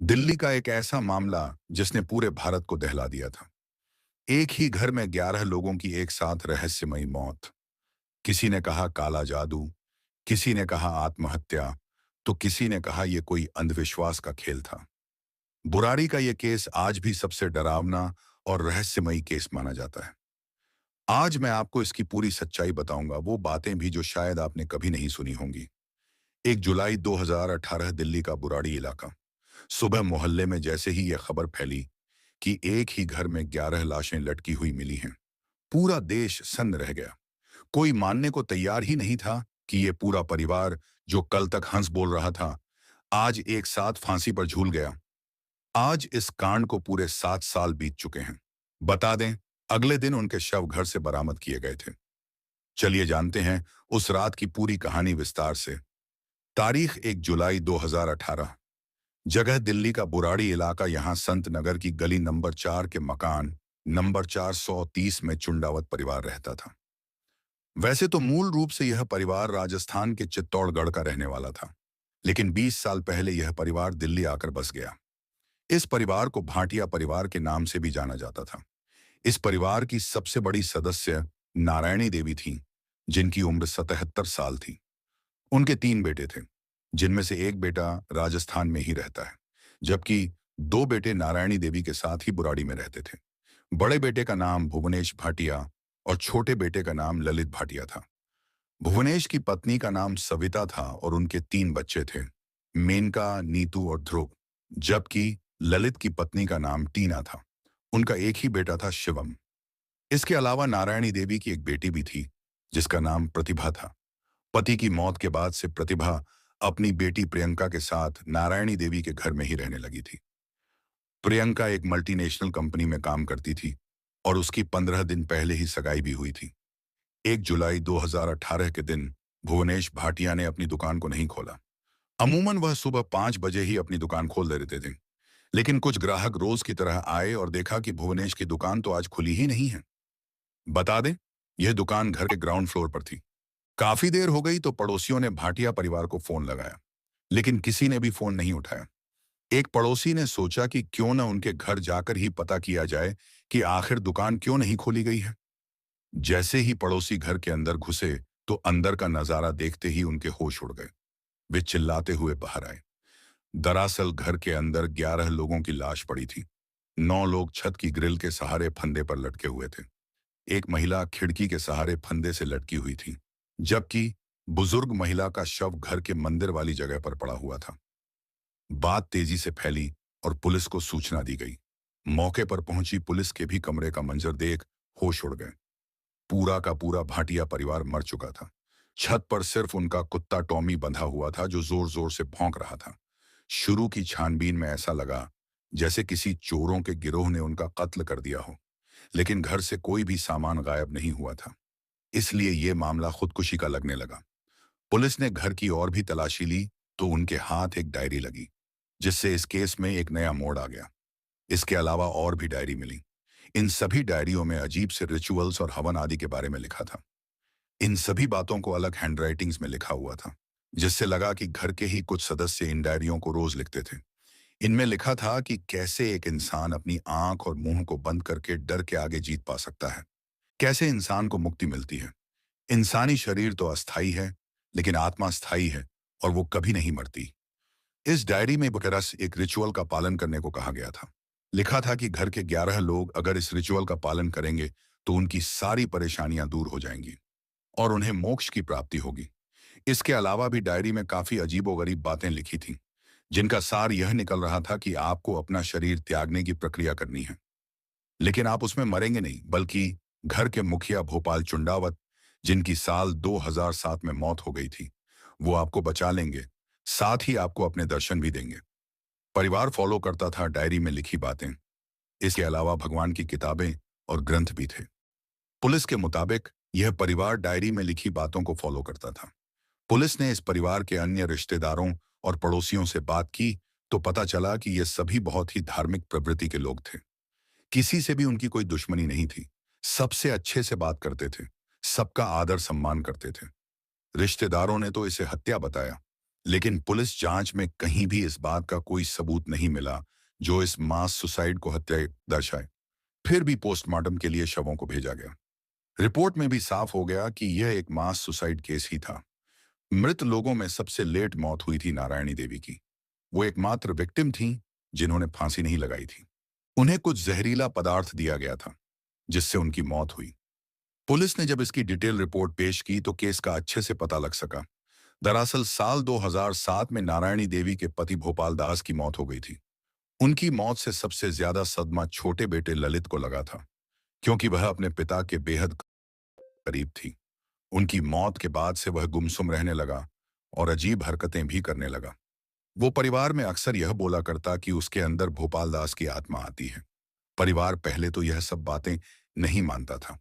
दिल्ली का एक ऐसा मामला जिसने पूरे भारत को दहला दिया था। एक ही घर में 11 लोगों की एक साथ रहस्यमयी मौत। किसी ने कहा काला जादू, किसी ने कहा आत्महत्या, तो किसी ने कहा यह कोई अंधविश्वास का खेल था। बुराड़ी का यह केस आज भी सबसे डरावना और रहस्यमयी केस माना जाता है। आज मैं आपको इसकी पूरी सच्चाई बताऊंगा, वो बातें भी जो शायद आपने कभी नहीं सुनी होंगी। 1 जुलाई 2018 दिल्ली का बुराड़ी इलाका। सुबह मोहल्ले में जैसे ही यह खबर फैली कि एक ही घर में 11 लाशें लटकी हुई मिली हैं, पूरा देश सन्न रह गया। कोई मानने को तैयार ही नहीं था कि यह पूरा परिवार, जो कल तक हंस बोल रहा था, आज एक साथ फांसी पर झूल गया। आज इस कांड को पूरे 7 साल बीत चुके हैं। बता दें, अगले दिन उनके शव घर से बरामद किए गए थे। चलिए जानते हैं उस रात की पूरी कहानी विस्तार से। तारीख 1 जुलाई 2018। जगह दिल्ली का बुराड़ी इलाका। यहाँ संत नगर की गली नंबर 4 के मकान नंबर 430 में चुंडावत परिवार रहता था। वैसे तो मूल रूप से यह परिवार राजस्थान के चित्तौड़गढ़ का रहने वाला था, लेकिन 20 साल पहले यह परिवार दिल्ली आकर बस गया। इस परिवार को भाटिया परिवार के नाम से भी जाना जाता था। इस परिवार की सबसे बड़ी सदस्य नारायणी देवी थीं, जिनकी उम्र 77 साल थी। उनके 3 बेटे थे, जिनमें से एक बेटा राजस्थान में ही रहता है, जबकि 2 बेटे नारायणी देवी के साथ ही बुराड़ी में रहते थे। बड़े बेटे का नाम भुवनेश भाटिया और छोटे बेटे का नाम ललित भाटिया था। भुवनेश की पत्नी का नाम सविता था और उनके 3 बच्चे थे, मेनका, नीतू और ध्रुव, जबकि ललित की पत्नी का नाम टीना था। उनका एक ही बेटा था, शिवम। इसके अलावा नारायणी देवी की एक बेटी भी थी, जिसका नाम प्रतिभा था। पति की मौत के बाद से प्रतिभा अपनी बेटी प्रियंका के साथ नारायणी देवी के घर में ही रहने लगी थी। प्रियंका एक मल्टीनेशनल कंपनी में काम करती थी और उसकी 15 दिन पहले ही सगाई भी हुई थी। 1 जुलाई 2018 के दिन भुवनेश भाटिया ने अपनी दुकान को नहीं खोला। अमूमन वह सुबह 5 बजे ही अपनी दुकान खोल दे देते थे, लेकिन कुछ ग्राहक रोज की तरह आए और देखा कि भुवनेश की दुकान तो आज खुली ही नहीं है। बता दें, यह दुकान घर के ग्राउंड फ्लोर पर थी। काफी देर हो गई तो पड़ोसियों ने भाटिया परिवार को फोन लगाया, लेकिन किसी ने भी फोन नहीं उठाया। एक पड़ोसी ने सोचा कि क्यों न उनके घर जाकर ही पता किया जाए कि आखिर दुकान क्यों नहीं खोली गई है। जैसे ही पड़ोसी घर के अंदर घुसे, तो अंदर का नजारा देखते ही उनके होश उड़ गए। वे चिल्लाते हुए बाहर आए। दरअसल घर के अंदर 11 लोगों की लाश पड़ी थी। 9 लोग छत की ग्रिल के सहारे फंदे पर लटके हुए थे। एक महिला खिड़की के सहारे फंदे से लटकी हुई थी, जबकि बुजुर्ग महिला का शव घर के मंदिर वाली जगह पर पड़ा हुआ था। बात तेजी से फैली और पुलिस को सूचना दी गई। मौके पर पहुंची पुलिस के भी कमरे का मंजर देख होश उड़ गए। पूरा का पूरा भाटिया परिवार मर चुका था। छत पर सिर्फ उनका कुत्ता टॉमी बंधा हुआ था, जो जोर जोर से भौंक रहा था। शुरू की छानबीन में ऐसा लगा जैसे किसी चोरों के गिरोह ने उनका कत्ल कर दिया हो, लेकिन घर से कोई भी सामान गायब नहीं हुआ था, इसलिए यह मामला खुदकुशी का लगने लगा। पुलिस ने घर की और भी तलाशी ली तो उनके हाथ एक डायरी लगी, जिससे इस केस में एक नया मोड़ आ गया। इसके अलावा और भी डायरी मिली। इन सभी डायरियों में अजीब से रिचुअल्स और हवन आदि के बारे में लिखा था। इन सभी बातों को अलग हैंडराइटिंग्स में लिखा हुआ था, जिससे लगा कि घर के ही कुछ सदस्य इन डायरियों को रोज लिखते थे। इनमें लिखा था कि कैसे एक इंसान अपनी आंख और मुंह को बंद करके डर के आगे जीत पा सकता है, कैसे इंसान को मुक्ति मिलती है। इंसानी शरीर तो अस्थाई है, लेकिन आत्मा स्थायी है और वो कभी नहीं मरती। इस डायरी में बकरस एक रिचुअल का पालन करने को कहा गया था। लिखा था कि घर के 11 लोग अगर इस रिचुअल का पालन करेंगे तो उनकी सारी परेशानियां दूर हो जाएंगी और उन्हें मोक्ष की प्राप्ति होगी। इसके अलावा भी डायरी में काफी अजीबोगरीब बातें लिखी थीं, जिनका सार यह निकल रहा था कि आपको अपना शरीर त्यागने की प्रक्रिया करनी है, लेकिन आप उसमें मरेंगे नहीं, बल्कि घर के मुखिया भोपाल चुंडावत, जिनकी साल 2007 में मौत हो गई थी, वो आपको बचा लेंगे, साथ ही आपको अपने दर्शन भी देंगे। परिवार फॉलो करता था डायरी में लिखी बातें। इसके अलावा भगवान की किताबें और ग्रंथ भी थे। पुलिस के मुताबिक यह परिवार डायरी में लिखी बातों को फॉलो करता था। पुलिस ने इस परिवार के अन्य रिश्तेदारों और पड़ोसियों से बात की तो पता चला कि ये सभी बहुत ही धार्मिक प्रवृत्ति के लोग थे। किसी से भी उनकी कोई दुश्मनी नहीं थी। सबसे अच्छे से बात करते थे, सबका आदर सम्मान करते थे। रिश्तेदारों ने तो इसे हत्या बताया, लेकिन पुलिस जांच में कहीं भी इस बात का कोई सबूत नहीं मिला जो इस मास सुसाइड को हत्या दर्शाए। फिर भी पोस्टमार्टम के लिए शवों को भेजा गया। रिपोर्ट में भी साफ हो गया कि यह एक मास सुसाइड केस ही था। मृत लोगों में सबसे लेट मौत हुई थी नारायणी देवी की। वो एकमात्र विक्टिम थी जिन्होंने फांसी नहीं लगाई थी। उन्हें कुछ जहरीला पदार्थ दिया गया था जिससे उनकी मौत हुई। पुलिस ने जब इसकी डिटेल रिपोर्ट पेश की तो केस का अच्छे से पता लग सका। दरअसल साल 2007 में नारायणी देवी के पति भोपाल दास की मौत हो गई थी। उनकी मौत से सबसे ज्यादा सदमा छोटे बेटे ललित को लगा था, क्योंकि वह अपने पिता के बेहद करीब थी। उनकी मौत के बाद से वह गुमसुम रहने लगा और अजीब हरकतें भी करने लगा। वो परिवार में अक्सर यह बोला करता कि उसके अंदर भोपाल दास की आत्मा आती है। परिवार पहले तो यह सब बातें नहीं मानता था,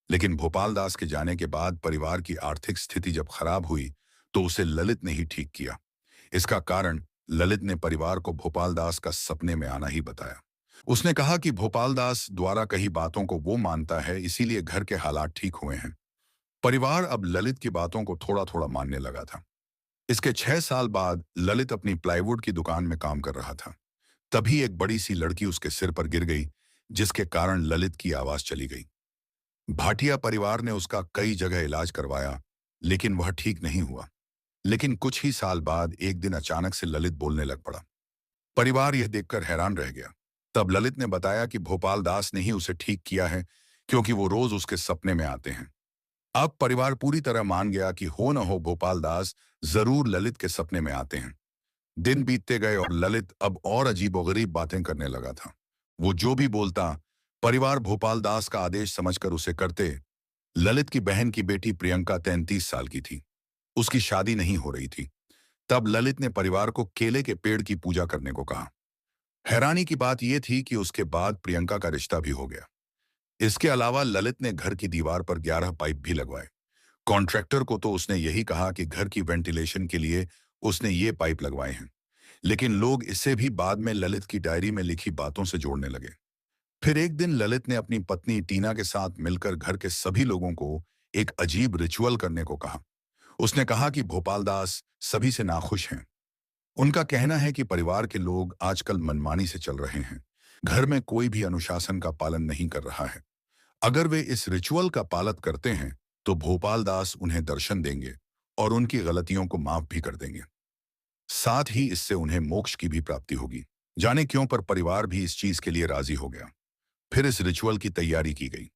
लेकिन भोपाल दास के जाने के बाद परिवार की आर्थिक स्थिति जब खराब हुई तो उसे ललित ने ही ठीक किया। इसका कारण ललित ने परिवार को भोपाल दास का सपने में आना ही बताया। उसने कहा कि भोपाल दास द्वारा कही बातों को वो मानता है, इसीलिए घर के हालात ठीक हुए हैं। परिवार अब ललित की बातों को थोड़ा थोड़ा मानने लगा था। इसके 6 साल बाद ललित अपनी प्लाईवुड की दुकान में काम कर रहा था। तभी एक बड़ी सी लड़की उसके सिर पर गिर गई, जिसके कारण ललित की आवाज चली गई। भाटिया परिवार ने उसका कई जगह इलाज करवाया, लेकिन वह ठीक नहीं हुआ। लेकिन कुछ ही साल बाद एक दिन अचानक से ललित बोलने लग पड़ा। परिवार यह देखकर हैरान रह गया। तब ललित ने बताया कि भोपाल दास ने ही उसे ठीक किया है, क्योंकि वो रोज उसके सपने में आते हैं। अब परिवार पूरी तरह मान गया कि हो न हो भोपाल दास जरूर ललित के सपने में आते हैं। दिन बीतते गए और ललित अब और अजीबोगरीब बातें करने लगा था। वो जो भी बोलता, परिवार भोपाल दास का आदेश समझकर उसे करते। ललित की बहन की बेटी प्रियंका 33 साल की थी। उसकी शादी नहीं हो रही थी। तब ललित ने परिवार को केले के पेड़ की पूजा करने को कहा। हैरानी की बात यह थी कि उसके बाद प्रियंका का रिश्ता भी हो गया। इसके अलावा ललित ने घर की दीवार पर 11 पाइप भी लगवाए। कॉन्ट्रैक्टर को तो उसने यही कहा कि घर की वेंटिलेशन के लिए उसने ये पाइप लगवाए हैं, लेकिन लोग इसे भी बाद में ललित की डायरी में लिखी बातों से जोड़ने लगे। फिर एक दिन ललित ने अपनी पत्नी टीना के साथ मिलकर घर के सभी लोगों को एक अजीब रिचुअल करने को कहा। उसने कहा कि भोपाल दास सभी से नाखुश हैं। उनका कहना है कि परिवार के लोग आजकल मनमानी से चल रहे हैं। घर में कोई भी अनुशासन का पालन नहीं कर रहा है। अगर वे इस रिचुअल का पालन करते हैं तो भोपाल दास उन्हें दर्शन देंगे और उनकी गलतियों को माफ भी कर देंगे। साथ ही इससे उन्हें मोक्ष की भी प्राप्ति होगी। जाने क्यों पर परिवार भी इस चीज के लिए राजी हो गया। फिर इस रिचुअल की तैयारी की गई।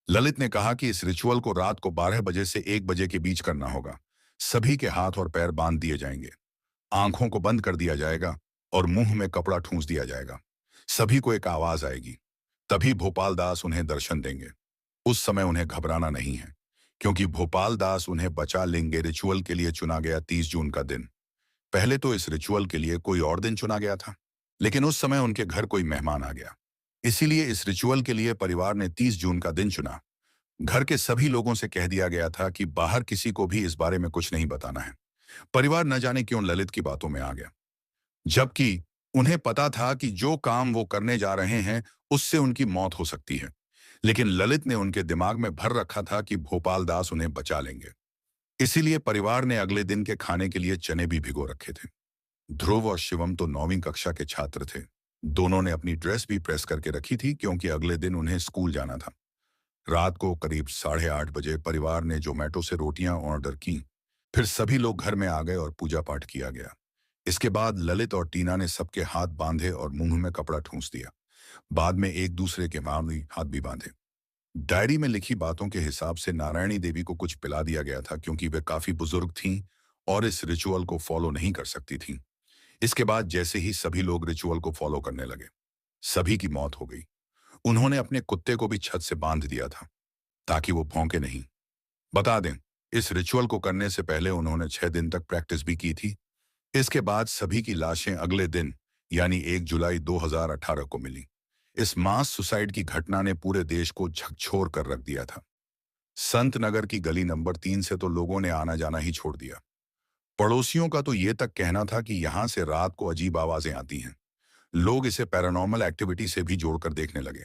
ललित ने कहा कि इस रिचुअल को रात को 12 बजे से 1 बजे के बीच करना होगा। सभी के हाथ और पैर बांध दिए जाएंगे, आंखों को बंद कर दिया जाएगा और मुंह में कपड़ा ठूंस दिया जाएगा। सभी को एक आवाज आएगी, तभी भोपाल दास उन्हें दर्शन देंगे। उस समय उन्हें घबराना नहीं है, क्योंकि भोपाल दास उन्हें बचा लेंगे। रिचुअल के लिए चुना गया 30 जून का दिन। पहले तो इस रिचुअल के लिए कोई और दिन चुना गया था, लेकिन उस समय उनके घर कोई मेहमान आ गया। इसीलिए इस रिचुअल के लिए परिवार ने 30 जून का दिन चुना। घर के सभी लोगों से कह दिया गया था कि बाहर किसी को भी इस बारे में कुछ नहीं बताना है। परिवार न जाने क्यों ललित की बातों में आ गया, जबकि उन्हें पता था कि जो काम वो करने जा रहे हैं उससे उनकी मौत हो सकती है। लेकिन ललित ने उनके दिमाग में भर रखा था कि भोपाल दास उन्हें बचा लेंगे। इसीलिए परिवार ने अगले दिन के खाने के लिए चने भी भिगो रखे थे। ध्रुव और शिवम तो 9वीं कक्षा के छात्र थे। दोनों ने अपनी ड्रेस भी प्रेस करके रखी थी, क्योंकि अगले दिन उन्हें स्कूल जाना था। रात को करीब 8:30 बजे परिवार ने जोमेटो से रोटियां ऑर्डर की। फिर सभी लोग घर में आ गए और पूजा पाठ किया गया। इसके बाद ललित और टीना ने सबके हाथ बांधे और मुंह में कपड़ा ठूंस दिया। बाद में एक दूसरे के मामूली हाथ भी बांधे। डायरी में लिखी बातों के हिसाब से नारायणी देवी को कुछ पिला दिया गया था, क्योंकि वे काफी बुजुर्ग थीं और इस रिचुअल को फॉलो नहीं कर सकती थीं। इसके बाद जैसे ही सभी लोग रिचुअल को फॉलो करने लगे, सभी की मौत हो गई। उन्होंने अपने कुत्ते को भी छत से बांध दिया था ताकि वो भौंके नहीं। बता दें, इस रिचुअल को करने से पहले उन्होंने 6 दिन तक प्रैक्टिस भी की थी। इसके बाद सभी की लाशें अगले दिन यानी 1 जुलाई 2018 को मिली। इस मास सुसाइड की घटना ने पूरे देश को झकझोर कर रख दिया था। संत नगर की गली नंबर 3 से तो लोगों ने आना जाना ही छोड़ दिया। पड़ोसियों का तो ये तक कहना था कि यहां से रात को अजीब आवाजें आती हैं। लोग इसे पैरानॉर्मल एक्टिविटी से भी जोड़कर देखने लगे।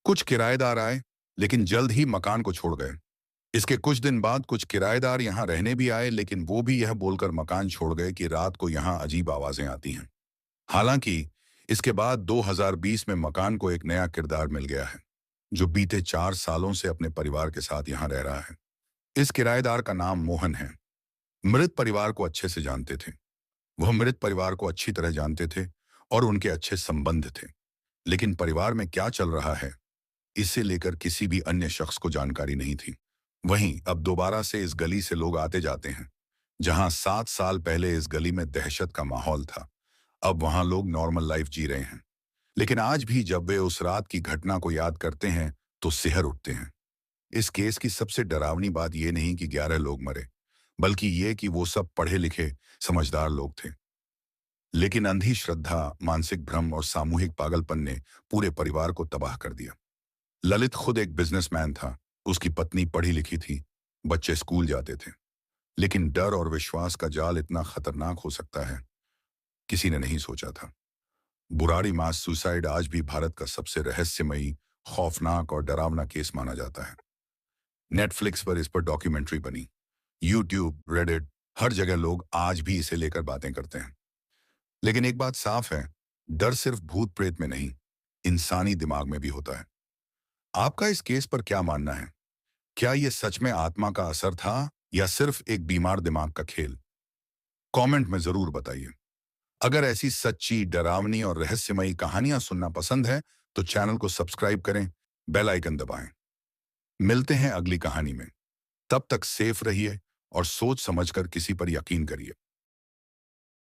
कुछ किराएदार आए, लेकिन जल्द ही मकान को छोड़ गए। इसके कुछ दिन बाद कुछ किराएदार यहाँ रहने भी आए, लेकिन वो भी यह बोलकर मकान छोड़ गए कि रात को यहाँ अजीब आवाजें आती हैं। हालांकि इसके बाद 2020 में मकान को एक नया किरदार मिल गया है, जो बीते 4 सालों से अपने परिवार के साथ यहाँ रह रहा है। इस किराएदार का नाम मोहन है। मृत परिवार को अच्छे से जानते थे। वह मृत परिवार को अच्छी तरह जानते थे और उनके अच्छे संबंध थे। लेकिन परिवार में क्या चल रहा है, इसे लेकर किसी भी अन्य शख्स को जानकारी नहीं थी। वहीं अब दोबारा से इस गली से लोग आते जाते हैं। जहां 7 साल पहले इस गली में दहशत का माहौल था, अब वहां लोग नॉर्मल लाइफ जी रहे हैं। लेकिन आज भी जब वे उस रात की घटना को याद करते हैं तो सिहर उठते हैं। इस केस की सबसे डरावनी बात यह नहीं कि 11 लोग मरे, बल्कि ये कि वो सब पढ़े लिखे समझदार लोग थे। लेकिन अंधी श्रद्धा, मानसिक भ्रम और सामूहिक पागलपन ने पूरे परिवार को तबाह कर दिया। ललित खुद एक बिजनेसमैन था। उसकी पत्नी पढ़ी लिखी थी। बच्चे स्कूल जाते थे। लेकिन डर और विश्वास का जाल इतना खतरनाक हो सकता है, किसी ने नहीं सोचा था। बुराड़ी मास सुसाइड आज भी भारत का सबसे रहस्यमयी, खौफनाक और डरावना केस माना जाता है। नेटफ्लिक्स पर इस पर डॉक्यूमेंट्री बनी। यूट्यूब, रेडिट, हर जगह लोग आज भी इसे लेकर बातें करते हैं। लेकिन एक बात साफ है, डर सिर्फ भूत प्रेत में नहीं, इंसानी दिमाग में भी होता है। आपका इस केस पर क्या मानना है? क्या यह सच में आत्मा का असर था या सिर्फ एक बीमार दिमाग का खेल? कमेंट में जरूर बताइए। अगर ऐसी सच्ची, डरावनी और रहस्यमयी कहानियां सुनना पसंद है तो चैनल को सब्सक्राइब करें, बेल आइकन दबाएं। मिलते हैं अगली कहानी में। तब तक सेफ रहिए और सोच समझकर किसी पर यकीन करिए।